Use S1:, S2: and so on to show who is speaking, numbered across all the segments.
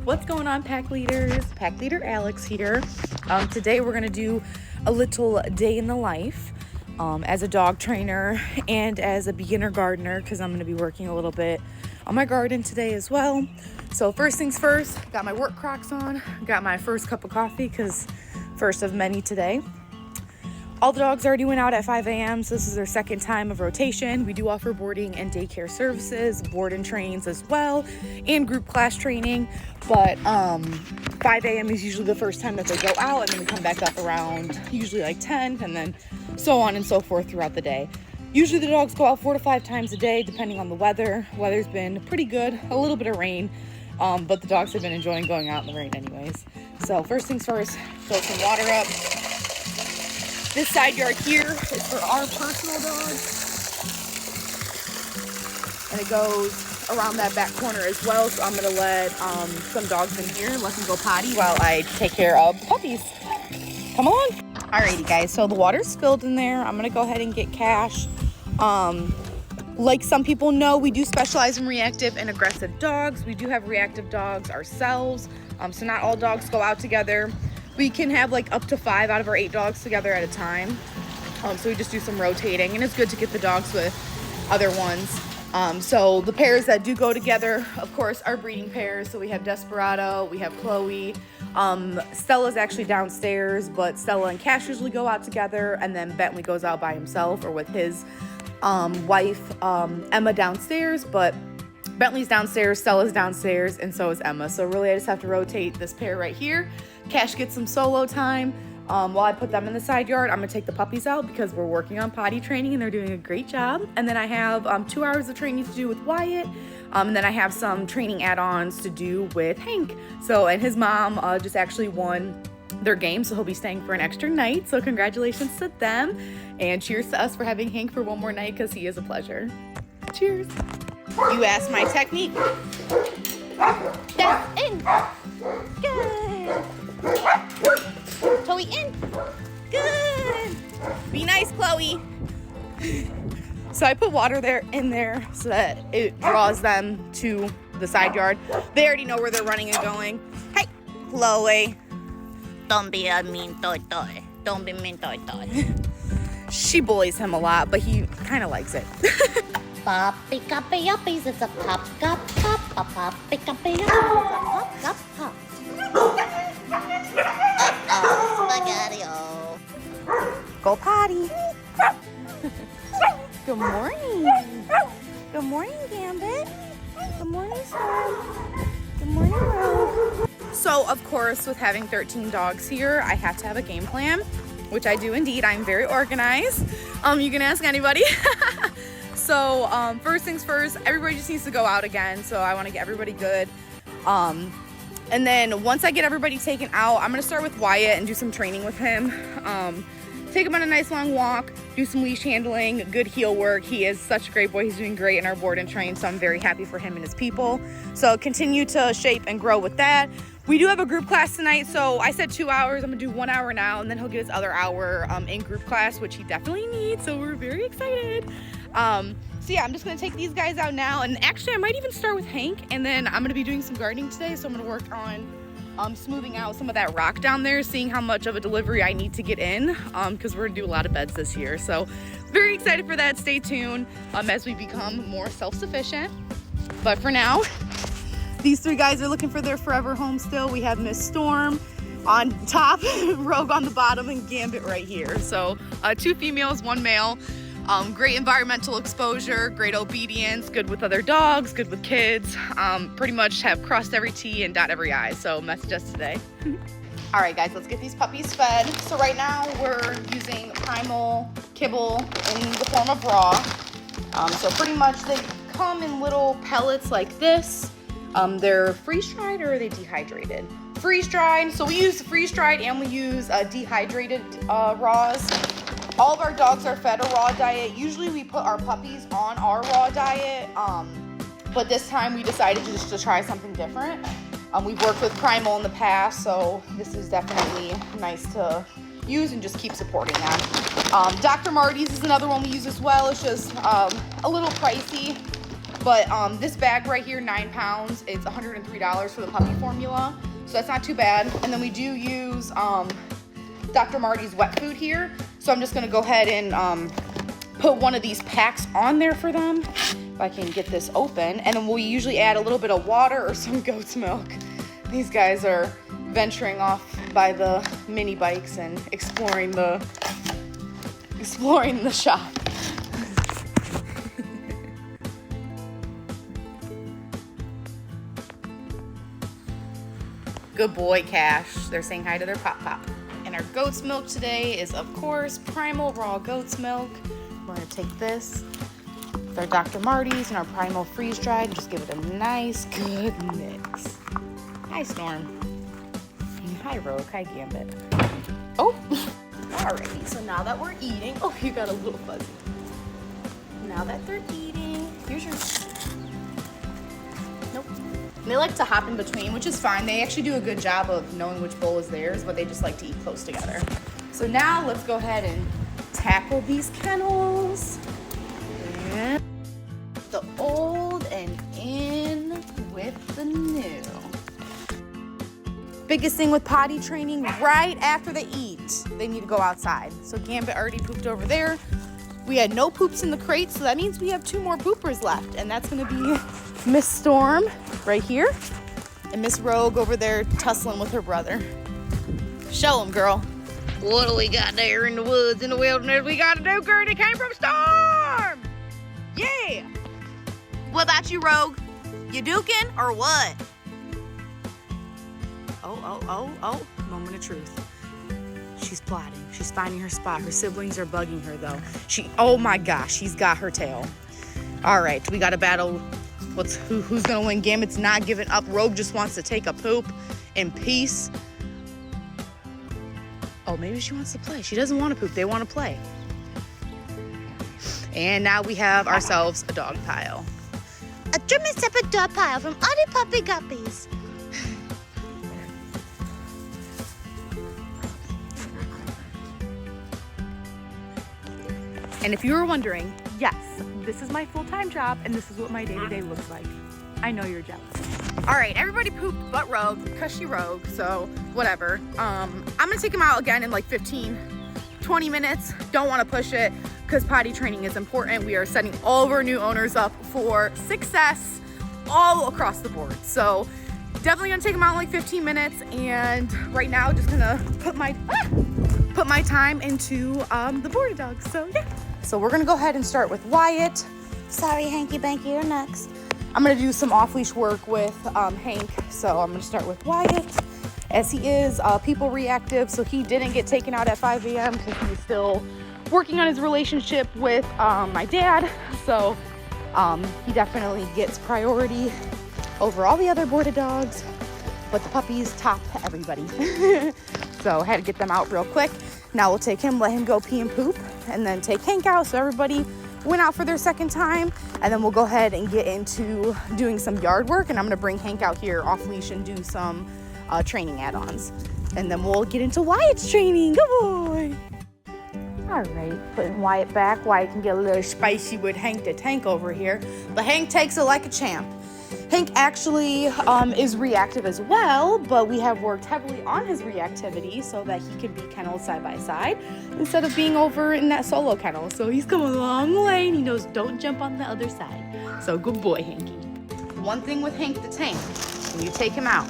S1: What's going on, pack leaders? Pack leader Alex here. Today we're gonna do a little day in the life as a dog trainer and as a beginner gardener, because I'm gonna be working a little bit on my garden today as well. So first things first, got my work Crocs on, got my first cup of coffee, because first of many today. All the dogs already went out at 5 a.m. so this is their second time of rotation. We do offer boarding and daycare services, board and trains as well, and group class training. But 5 a.m. is usually the first time that they go out, and then we come back up around usually like 10, and then so on and so forth throughout the day. Usually the dogs go out 4 to 5 times a day, depending on the weather. Weather's been pretty good, a little bit of rain, but the dogs have been enjoying going out in the rain anyways. So first things first, fill some water up. This side yard here is for our personal dogs, and it goes around that back corner as well. So I'm gonna let some dogs in here and let them go potty while I take care of the puppies. Come on. Alrighty guys, so the water's filled in there. I'm gonna go ahead and get Cash. Like some people know, we do specialize in reactive and aggressive dogs. We do have reactive dogs ourselves, so not all dogs go out together. We can have like up to 5 out of our 8 dogs together at a time. So we just do some rotating, and it's good to get the dogs with other ones. So the pairs that do go together, of course, are breeding pairs. So we have Desperado, we have Chloe. Stella's actually downstairs, but Stella and Cash usually go out together, and then Bentley goes out by himself or with his wife, Emma, downstairs. But Bentley's downstairs, Stella's downstairs, and so is Emma. So really I just have to rotate this pair right here. Cash gets some solo time. While I put them in the side yard, I'm gonna take the puppies out because we're working on potty training and they're doing a great job. And then I have 2 hours of training to do with Wyatt. And then I have some training add-ons to do with Hank. So, and his mom just actually won their game, so he'll be staying for an extra night. So congratulations to them. And cheers to us for having Hank for one more night, because he is a pleasure. Cheers. You asked my technique. That's in. Good. Chloe in. Good. Be nice, Chloe. So I put water in there so that it draws them to the side yard. They already know where they're running and going. Hey, Chloe.
S2: Don't be a mean toy. Don't be mean toy.
S1: She bullies him a lot, but he kind of likes it.
S2: Poppy cuppy uppies, it's a pop cup pop. A poppy cuppy uppies, it's a pop cup pop. Spaghetti-o.
S1: Go potty. Good morning. Good morning, Gambit. Good morning, Storm. Good morning, Rogue. So, of course, with having 13 dogs here, I have to have a game plan, which I do indeed. I'm very organized. You can ask anybody. So, first things first, everybody just needs to go out again. So I want to get everybody good. And then once I get everybody taken out, I'm going to start with Wyatt and do some training with him. Take him on a nice long walk, do some leash handling, good heel work. He is such a great boy. He's doing great in our board and train, so I'm very happy for him and his people. So continue to shape and grow with that. We do have a group class tonight, so I said 2 hours. I'm gonna do 1 hour now, and then he'll get his other hour in group class, which he definitely needs, so we're very excited. So yeah, I'm just gonna take these guys out now, and actually I might even start with Hank, and then I'm gonna be doing some gardening today, so I'm gonna work on smoothing out some of that rock down there, seeing how much of a delivery I need to get in, because we're gonna do a lot of beds this year. So very excited for that. Stay tuned as we become more self-sufficient. But for now, these 3 guys are looking for their forever home still. We have Miss Storm on top, Rogue on the bottom, and Gambit right here. So 2 females, 1 male. Great environmental exposure, great obedience, good with other dogs, good with kids. Pretty much have crossed every T and dot every I. So message us today. All right, guys, let's get these puppies fed. So right now we're using primal kibble in the form of raw. So pretty much they come in little pellets like this. They're freeze-dried, or are they dehydrated? Freeze-dried. So we use freeze-dried and we use dehydrated raws. All of our dogs are fed a raw diet. Usually we put our puppies on our raw diet, but this time we decided just to try something different. We've worked with Primal in the past, so this is definitely nice to use and just keep supporting them. Dr. Marty's is another one we use as well. It's just a little pricey. But this bag right here, 9 pounds, it's $103 for the puppy formula. So that's not too bad. And then we do use Dr. Marty's wet food here. So I'm just gonna go ahead and put one of these packs on there for them. If I can get this open. And then we'll usually add a little bit of water or some goat's milk. These guys are venturing off by the mini bikes and exploring the shop. Good boy, Cash. They're saying hi to their pop. And our goat's milk today is, of course, Primal Raw Goat's Milk. We're gonna take this with our Dr. Marty's and our Primal Freeze Dried and just give it a nice, good mix. Hi, Storm. And hi, Rogue. Hi, Gambit. Oh, alrighty. So now that we're eating, oh, you got a little fuzzy. Now that they're eating, here's your. Nope. And they like to hop in between, which is fine. They actually do a good job of knowing which bowl is theirs, but they just like to eat close together. So now let's go ahead and tackle these kennels. And the old and in with the new. Biggest thing with potty training, right after they eat, they need to go outside. So Gambit already pooped over there. We had no poops in the crate, so that means we have 2 more poopers left. And that's gonna be Miss Storm right here and Miss Rogue over there tussling with her brother. Show them, girl. What do we got there in the woods, in the wilderness? We got a nuker that came from Storm. Yeah. What about you, Rogue? You duking or what? Oh, moment of truth. She's plotting. She's finding her spot. Her siblings are bugging her though. Oh my gosh, she's got her tail. All right, we got a battle. Who's gonna win? Gambit's not giving up. Rogue just wants to take a poop in peace. Oh, maybe she wants to play. She doesn't want to poop. They want to play. And now we have ourselves a dog pile.
S2: A German Shepherd dog pile from all the puppy guppies.
S1: And if you were wondering, yes, this is my full-time job and this is what my day-to-day looks like. I know you're jealous. All right, everybody pooped but Rogue, because she Rogue, so whatever. I'm gonna take him out again in like 15, 20 minutes. Don't wanna push it because potty training is important. We are setting all of our new owners up for success all across the board. So definitely gonna take him out in like 15 minutes. And right now, just gonna put my time into the border dogs, so yeah. So we're gonna go ahead and start with Wyatt.
S2: Sorry, Hanky Banky, you're next.
S1: I'm gonna do some off-leash work with Hank. So I'm gonna start with Wyatt, as he is people reactive, so he didn't get taken out at 5 a.m. because he's still working on his relationship with my dad. So he definitely gets priority over all the other border dogs, but the puppies top everybody. So I had to get them out real quick. Now we'll take him, let him go pee and poop, and then take Hank out so everybody went out for their second time. And then we'll go ahead and get into doing some yard work, and I'm gonna bring Hank out here off leash and do some training add-ons. And then we'll get into Wyatt's training. Good boy. All right, putting Wyatt back. Wyatt can get a little spicy with Hank the Tank over here, but Hank takes it like a champ. Hank actually is reactive as well, but we have worked heavily on his reactivity so that he can be kenneled side by side instead of being over in that solo kennel. So he's come a long way, and he knows don't jump on the other side. So good boy, Hanky. One thing with Hank the Tank, when you take him out,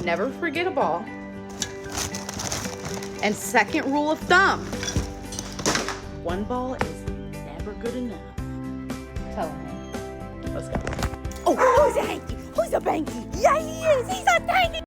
S1: never forget a ball. And second rule of thumb, one ball is never good enough. Tell him, Hank. Let's go. Oh, who's a Hanky? Who's a Banky? Yeah, he is. He's a tiny